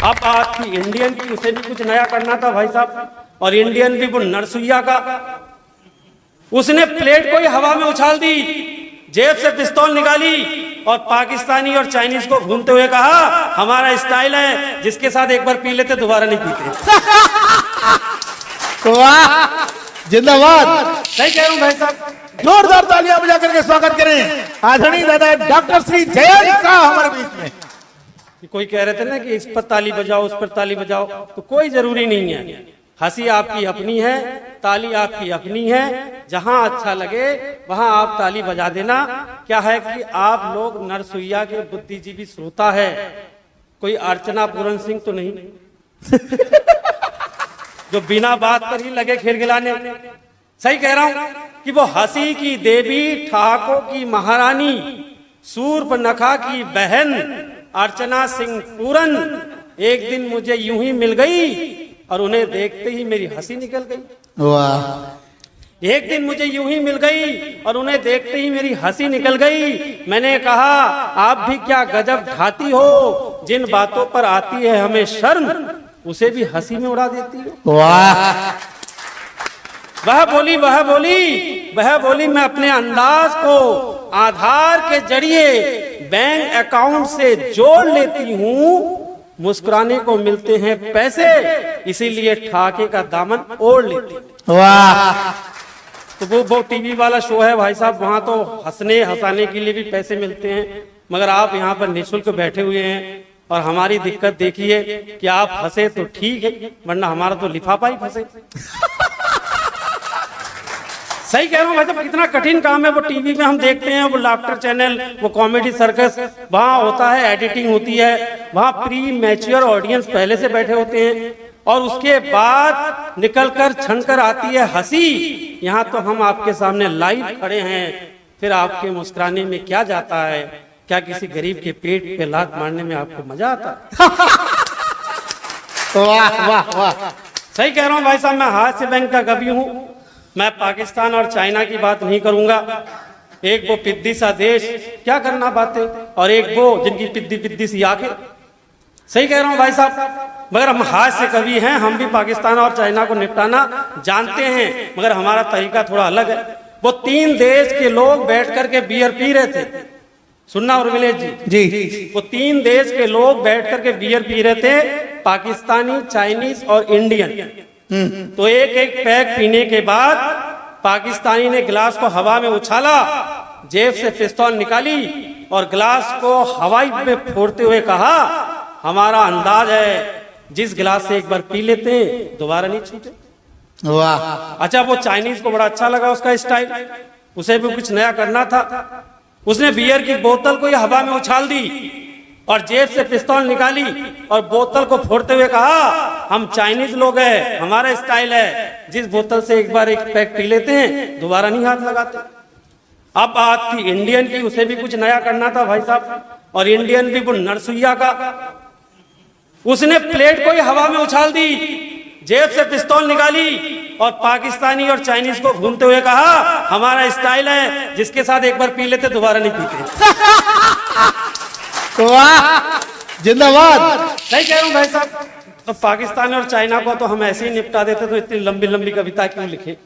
अब बात थी इंडियन की, उसे भी कुछ नया करना था भाई साहब। और इंडियन भी वो नरसुइया का, उसने प्लेट को ही हवा में उछाल दी, जेब से पिस्तौल निकाली और पाकिस्तानी और चाइनीज को घूमते हुए कहा हमारा स्टाइल है, जिसके साथ एक बार पी लेते दोबारा नहीं पीते। वाह, जिंदाबाद। सही कह रहा हूँ भाई साहब। जोरदार तालियां बजा करके स्वागत करें आदरणीय दादा डॉक्टर श्री जयंत साहब हमारे बीच में। कोई कह रहे थे ना कि इस पर ताली बजाओ उस पर ताली बजाओ, तो कोई जरूरी नहीं है। हंसी आपकी अपनी है, ताली आपकी अपनी है, जहां अच्छा लगे वहां आप ताली बजा देना। क्या है कि आप लोग नरसुइया के बुद्धिजीवी श्रोता है, कोई अर्चना पूरन सिंह तो नहीं जो बिना बात पर ही लगे खिलखिलाने। सही कह रहा हूं कि वो हंसी की देवी, ठहाकों की महारानी, सूर्पनखा की बहन अर्चना सिंह पूरन एक दिन मुझे यूं ही मिल गई और उन्हें देखते ही मेरी हंसी निकल गई। वाह। एक दिन मुझे यूं ही मिल गई और उन्हें देखते ही मेरी हंसी निकल गई। मैंने कहा आप भी क्या गजब ढाती हो, जिन बातों पर आती है हमें शर्म उसे भी हंसी में उड़ा देती हो। वाह। वह बोली मैं अपने अंदाज को आधार के जरिए बैंक अकाउंट से जोड़ लेती हूँ, मुस्कुराने को मिलते हैं पैसे, इसीलिए ठाके का दामन ओढ़ लेती हूँ। वाह। तो वो टीवी वाला शो है भाई साहब, वहां तो हंसने हंसाने के लिए भी पैसे मिलते हैं, मगर आप यहाँ पर निःशुल्क बैठे हुए हैं। और हमारी दिक्कत देखिए कि आप हंसे तो ठीक है, वरना हमारा तो लिफाफा ही फंसे। सही कह रहा हूँ भाई साहब, कितना कठिन काम है। वो टीवी में हम देखते हैं, वो लाफ्टर चैनल, वो कॉमेडी सर्कस, वहां होता है, एडिटिंग होती है, वहां प्री मैच्योर ऑडियंस पहले से बैठे होते हैं और उसके बाद निकलकर छनकर आती है हंसी। यहाँ तो हम आपके सामने लाइव खड़े हैं, फिर आपके मुस्कुराने में क्या जाता है? क्या किसी गरीब के पेट पे लात मारने में आपको मजा आता है? वाह वाह वाह। सही कह रहा हूँ भाई साहब, मैं हास्य बैंक का कवि हूँ। मैं पाकिस्तान और चाइना की बात नहीं करूंगा, एक वो पिद्दी सा देश, क्या करना बातें, और एक वो जिनकी पिद्दी पिद्दी सी आंखें। सही कह रहा हूँ भाई साहब, मगर हम हास्य कवि हैं, हम भी पाकिस्तान और चाइना को निपटाना जानते हैं, मगर हमारा तरीका थोड़ा अलग है। वो 3 देश के लोग बैठ करके बियर पी रहे थे, सुनना उर्मिलेश जी। वो 3 देश के लोग बैठ करके बियर पी रहे थे, पाकिस्तानी, चाइनीज और इंडियन। तो एक एक पैक पीने के बाद पाकिस्तानी ने गिलास को हवा में उछाला, जेब से पिस्तौल निकाली और गिलास को हवाई में फोड़ते हुए कहा हमारा अंदाज है, जिस गिलास से एक बार पी लेते हैं दोबारा नहीं छूटे। वाह। अच्छा, वो चाइनीज को बड़ा अच्छा लगा उसका स्टाइल, उसे भी कुछ नया करना था। उसने बियर की बोतल को ही हवा में उछाल दी और जेब से पिस्तौल निकाली और बोतल को फोड़ते हुए कहा हम चाइनीज लोग हैं, हमारा स्टाइल है, जिस बोतल से एक बार एक पैक पी लेते हैं दोबारा नहीं हाथ लगाते। अब बात थी इंडियन की, उसे भी कुछ नया करना था भाई साहब। और इंडियन भी वो नरसुइया का, उसने प्लेट को ही हवा में उछाल दी, जेब से पिस्तौल निकाली और पाकिस्तानी और चाइनीज को घूमते हुए कहा हमारा स्टाइल है, जिसके साथ एक बार पी लेते दोबारा नहीं पीते। वाह, जिंदाबाद। सही कह रहा हूँ भाई साहब। तो पाकिस्तान और चाइना को तो हम ऐसे ही निपटा देते, तो इतनी लंबी लंबी कविता क्यों लिखे?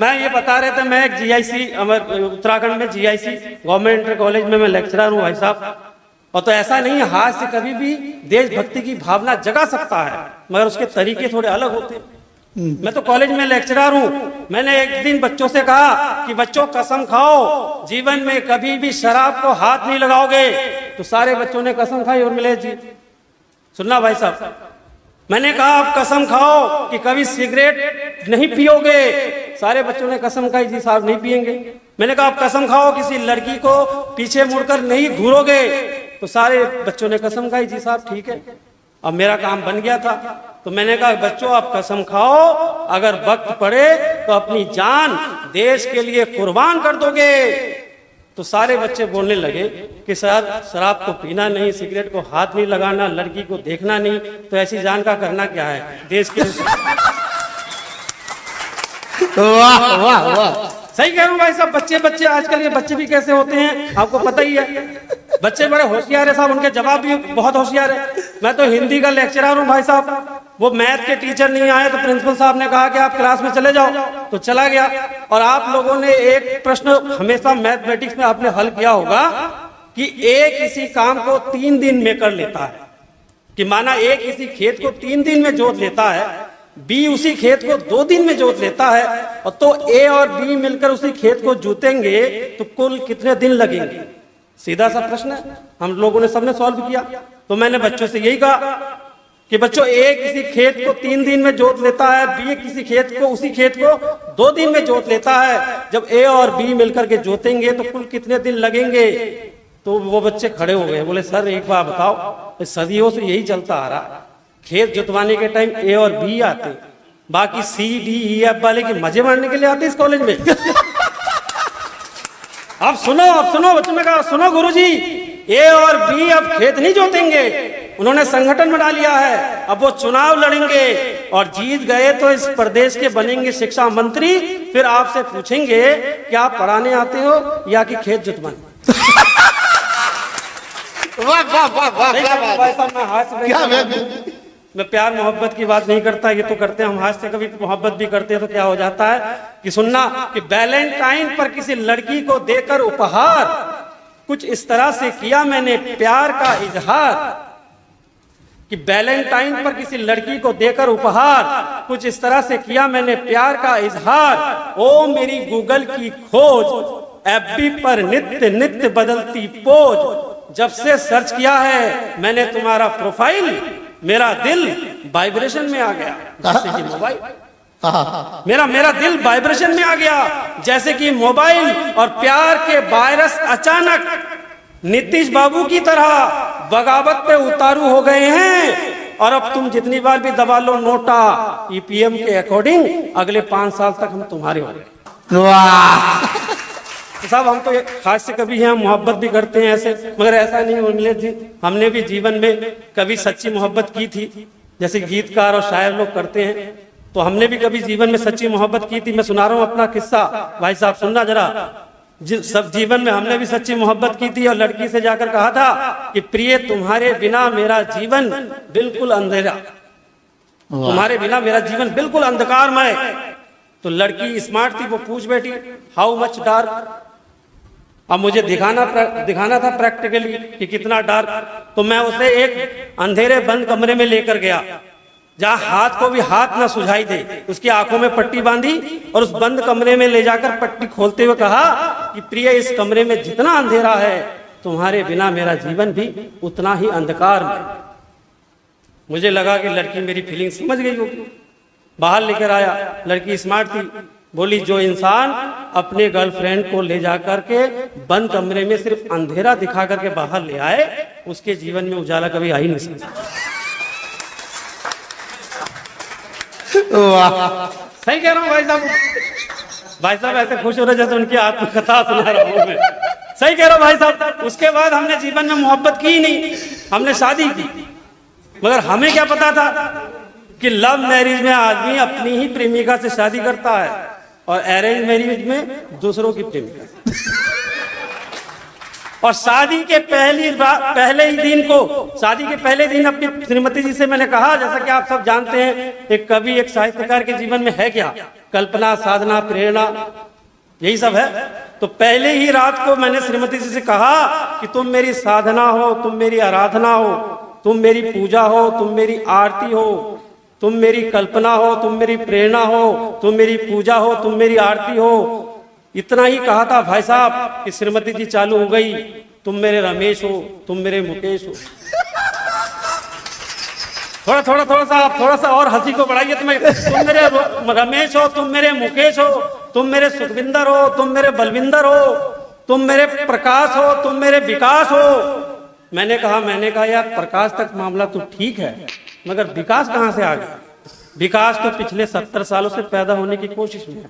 मैं ये बता रहे थे, मैं एक GIC उत्तराखंड में GIC गवर्नमेंट इंटर कॉलेज में मैं लेक्चरर हूँ भाई साहब। और तो ऐसा नहीं है, हास्य कभी भी देशभक्ति की भावना जगा सकता है, मगर उसके तरीके थोड़े अलग होते हैं। मैं तो कॉलेज में लेक्चरर हूँ। मैंने एक दिन बच्चों से कहा कि बच्चों कसम खाओ, जीवन में कभी भी शराब को हाथ नहीं लगाओगे। तो सारे बच्चों ने कसम खाई। और मिले जी, सुनना भाई साहब, मैंने कहा आप कसम खाओ कि कभी सिगरेट नहीं पियोगे। सारे बच्चों ने कसम खाई, जी साहब नहीं पिएंगे। मैंने कहा आप कसम खाओ किसी लड़की को पीछे मुड़कर नहीं घूरोगे। तो सारे बच्चों ने कसम खाई, जी साहब ठीक है। अब मेरा काम बन गया था, तो मैंने कहा बच्चों आप कसम खाओ, अगर वक्त पड़े तो अपनी जान देश के लिए कुर्बान कर दोगे। तो सारे बच्चे बोलने लगे कि सर शराब को पीना नहीं, सिगरेट को हाथ नहीं लगाना, लड़की को देखना नहीं, तो ऐसी जान का करना क्या है देश के। वाह वाह वाह। सही कह रहा हूँ भाई साहब। बच्चे आजकल ये बच्चे भी कैसे होते हैं आपको पता ही है। बच्चे बड़े होशियार है साहब, उनके जवाब भी बहुत होशियार है। मैं तो हिंदी का लेक्चरर हूँ भाई साहब, वो मैथ के टीचर नहीं आए तो प्रिंसिपल साहब ने कहा कि आप क्लास में चले जाओ, तो चला गया। और आप लोगों ने एक प्रश्न हमेशा मैथमेटिक्स में आपने हल किया होगा कि ए किसी काम को 3 दिन में कर लेता है, कि माना ए किसी खेत को 3 दिन में जोत लेता है, बी उसी खेत को 2 दिन में जोत लेता है, और तो ए और बी मिलकर उसी खेत को जोतेंगे तो कुल कितने दिन लगेंगे? सीधा सा प्रश्न है, हम लोगों ने सबने सॉल्व किया। तो मैंने बच्चों से यही कहा कि बच्चों ए किसी खेत को 3 दिन में जोत लेता है, बी किसी खेत को उसी खेत को 2 दिन में जोत लेता है, जब ए और बी मिलकर के जोतेंगे तो कुल कितने दिन लगेंगे? तो वो बच्चे खड़े हो गए, बोले सर एक बार बताओ, सदियों से यही चलता आ रहा, खेत जुतवाने के टाइम ए और बी आते, बाकी सी डी ई एफ वाले के मजे मारने के लिए आते इस कॉलेज में। अब सुनो बच्चों ने कहा, सुनो गुरुजी, ए और बी अब खेत नहीं जोतेंगे, उन्होंने संगठन बना लिया है, अब वो चुनाव लड़ेंगे और जीत गए तो इस प्रदेश के बनेंगे शिक्षा मंत्री, फिर आपसे पूछेंगे कि आप पढ़ाने आते हो या कि खेत जुतवाने। वाह वाह वाह वाह, मैं प्यार मोहब्बत की बात नहीं करता, ये तो करते हैं हम, हास्य कभी मोहब्बत भी करते हैं। तो क्या हो जाता है कि सुनना कि वैलेंटाइन पर किसी लड़की को देकर उपहार, कुछ इस तरह से किया मैंने प्यार का इजहार, कि वैलेंटाइन पर किसी लड़की को देकर उपहार, कुछ इस तरह से किया मैंने प्यार का इजहार, ओ मेरी गूगल की खोज, एफबी पर नित्य नित्य बदलती पोज, जब से सर्च किया है मैंने तुम्हारा प्रोफाइल, मेरा दिल वाइब्रेशन में आ गया जैसे कि मोबाइल, मेरा दिल वाइब्रेशन में आ गया जैसे कि मोबाइल, और प्यार के वायरस अचानक नीतीश बाबू की तरह बगावत पे उतारू हो गए हैं, और अब तुम जितनी बार भी दबा लो नोटा ईपीएम के अकॉर्डिंग, अगले 5 साल तक हम तुम्हारे हो गए। वाह तो साहब हम तो खास से कभी हैं, मोहब्बत भी करते हैं ऐसे, मगर ऐसा नहीं मिले जी, हमने भी जीवन में कभी सच्ची मोहब्बत की थी, जैसे गीतकार और शायर लोग करते हैं, तो हमने भी कभी जीवन में सच्ची मोहब्बत की थी। मैं सुना रहा हूँ अपना किस्सा, भाई साहब सुनना जरा। सब जीवन में हमने भी सच्ची मोहब्बत की थी और लड़की से जाकर कहा था कि प्रिय तुम्हारे बिना मेरा जीवन बिल्कुल अंधेरा, तुम्हारे बिना मेरा जीवन बिल्कुल अंधकारमय। तो लड़की स्मार्ट थी, वो पूछ बैठी हाउ मच डार्क। अब मुझे दिखाना था प्रैक्टिकली कि कितना डार्क, तो मैं उसे एक अंधेरे बंद कमरे में लेकर गया जहां हाथ को भी हाथ ना सुझाई दे, उसकी आंखों में पट्टी बांधी और उस बंद कमरे में ले जाकर पट्टी खोलते हुए कहा कि प्रिय इस कमरे में जितना अंधेरा है तुम्हारे बिना मेरा जीवन भी उतना ही अंधकार में। मुझे लगा कि लड़की मेरी फीलिंग समझ गई होगी, बाहर लेकर आया, लड़की स्मार्ट थी, बोली जो इंसान अपने गर्लफ्रेंड को ले जाकर के बंद कमरे में सिर्फ अंधेरा दिखा करके बाहर ले आए, उसके जीवन में उजाला कभी आ ही नहीं सकता। सही कह रहा हूँ भाई साहब, भाई साहब ऐसे खुश हो रहे जैसे उनकी आत्मकथा सुना रहा हूँ मैं। सही कह रहा हूँ भाई साहब। उसके बाद हमने जीवन में मोहब्बत की ही नहीं, हमने शादी की, मगर हमें क्या पता था कि लव मैरिज में आदमी अपनी ही प्रेमिका से शादी करता है और अरेंज मैरिज में दूसरों की प्रेमिका से। और शादी के पहले ही दिन को, शादी के पहले दिन अपनी श्रीमती जी से मैंने कहा, जैसा कि आप सब जानते हैं एक कवि एक साहित्यकार के जीवन में है क्या, कल्पना, साधना, प्रेरणा, यही सब है। तो पहले ही रात को मैंने श्रीमती जी से कहा कि तुम मेरी साधना हो, तुम मेरी आराधना हो, तुम मेरी पूजा हो, तुम मेरी आरती हो, तुम मेरी कल्पना हो, तुम मेरी प्रेरणा हो, तुम मेरी पूजा हो, तुम मेरी आरती हो। इतना ही कहा था भाई साहब कि श्रीमती जी चालू हो गई, तुम मेरे रमेश हो, तुम मेरे मुकेश हो। थोड़ा सा और हंसी को बढ़ाइए, तुम मेरे रमेश हो, तुम मेरे मुकेश हो, तुम मेरे सुखविंदर हो, तुम मेरे बलविंदर हो, तुम मेरे प्रकाश हो, तुम मेरे विकास हो। मैंने कहा यार प्रकाश तक मामला तो ठीक है, मगर विकास कहां से आ गया? विकास तो पिछले 70 सालों से पैदा होने की कोशिश में है।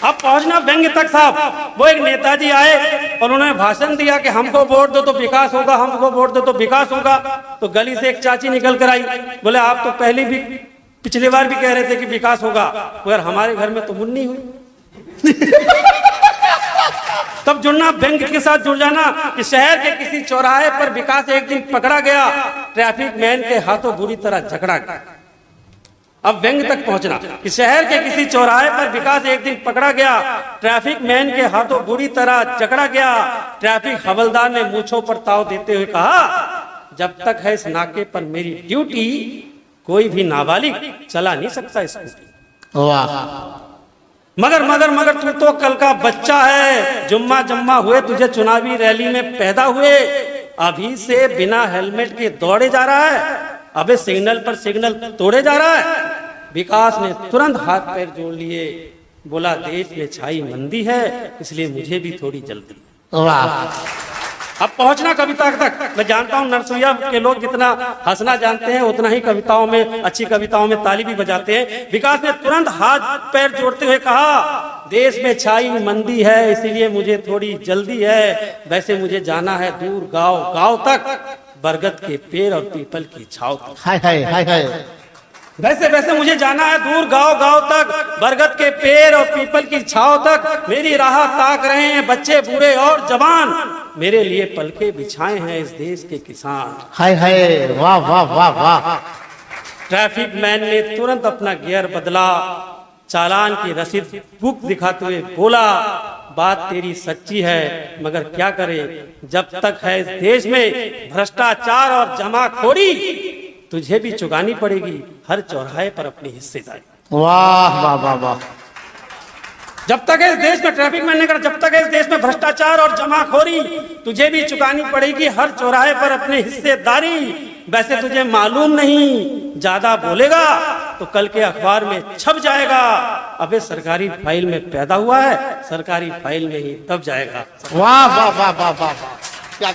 अब पहुंचना व्यंग्य तक साहब। वो एक नेताजी आए और उन्होंने भाषण दिया कि हमको वोट दो तो विकास होगा, हमको वोट दो तो विकास होगा। तो गली से एक चाची निकल कर आई, बोले आप तो पिछली बार भी कह रहे थे कि विकास होगा, मगर हमारे घर में तो मुन्नी हुई। तब जुड़ना, व्यंग के साथ जुड़ जाना कि शहर के किसी चौराहे पर विकास एक दिन पकड़ा गया, ट्रैफिक मैन के हाथों बुरी तरह झगड़ा गया। अब व्यंग तक पहुंचना कि शहर के किसी चौराहे पर विकास एक दिन पकड़ा गया, ट्रैफिक मैन के हाथों बुरी तरह जकड़ा गया। ट्रैफिक हवलदार ने मूंछों पर ताव देते हुए कहा, जब तक है इस नाके पर मेरी ड्यूटी, कोई भी नाबालिग चला नहीं सकता स्कूटी। वाह। मगर मगर मगर तू तो कल का बच्चा है, जुम्मा जम्मा हुए तुझे चुनावी रैली में पैदा हुए, अभी से बिना हेलमेट के दौड़े जा रहा है, अबे सिग्नल पर सिग्नल तोड़े जा रहा है। विकास ने तुरंत हाथ पैर जोड़ लिए, बोला देश में छाई मंदी है, इसलिए मुझे भी थोड़ी जल्दी। वाह। अब पहुंचना कविता तक। मैं जानता हूं नरसुइया के लोग जितना हंसना जानते हैं उतना ही कविताओं में, अच्छी कविताओं में ताली भी बजाते हैं। विकास ने तुरंत हाथ पैर जोड़ते हुए कहा, देश में छाई मंदी है, इसीलिए मुझे थोड़ी जल्दी है, वैसे मुझे जाना है दूर गांव गांव तक, बरगद के पेड़ और पीपल की छाव तक। हाय हाय हाय हाय। वैसे मुझे जाना है दूर गांव गांव तक, बरगद के पेड़ और पीपल की छाव तक, मेरी राह ताक रहे हैं बच्चे बूढ़े और जवान, मेरे लिए पलके बिछाए हैं इस देश के किसान। हाय हाय, वाह वाह वाह वाह। ट्रैफिक मैन ने तुरंत अपना गियर बदला, चालान की रसीद बुक दिखाते हुए बोला, बात तेरी सच्ची है, मगर क्या करे, जब तक है इस देश में भ्रष्टाचार और जमाखोरी, तुझे भी चुकानी पड़ेगी हर चौराहे पर अपनी हिस्सेदारी। वाह वाह वाह वाह। जब तक है इस देश में, ट्रैफिक मैन ने कहा, जब तक है इस देश में भ्रष्टाचार और जमाखोरी, तुझे भी चुकानी पड़ेगी हर चौराहे पर अपनी हिस्सेदारी। वैसे तुझे मालूम नहीं, ज्यादा बोलेगा तो कल के अखबार में छप जाएगा, अबे सरकारी फाइल में पैदा हुआ है, सरकारी फाइल में ही दब जाएगा। वाह वाह वाह वाह वाह। क्या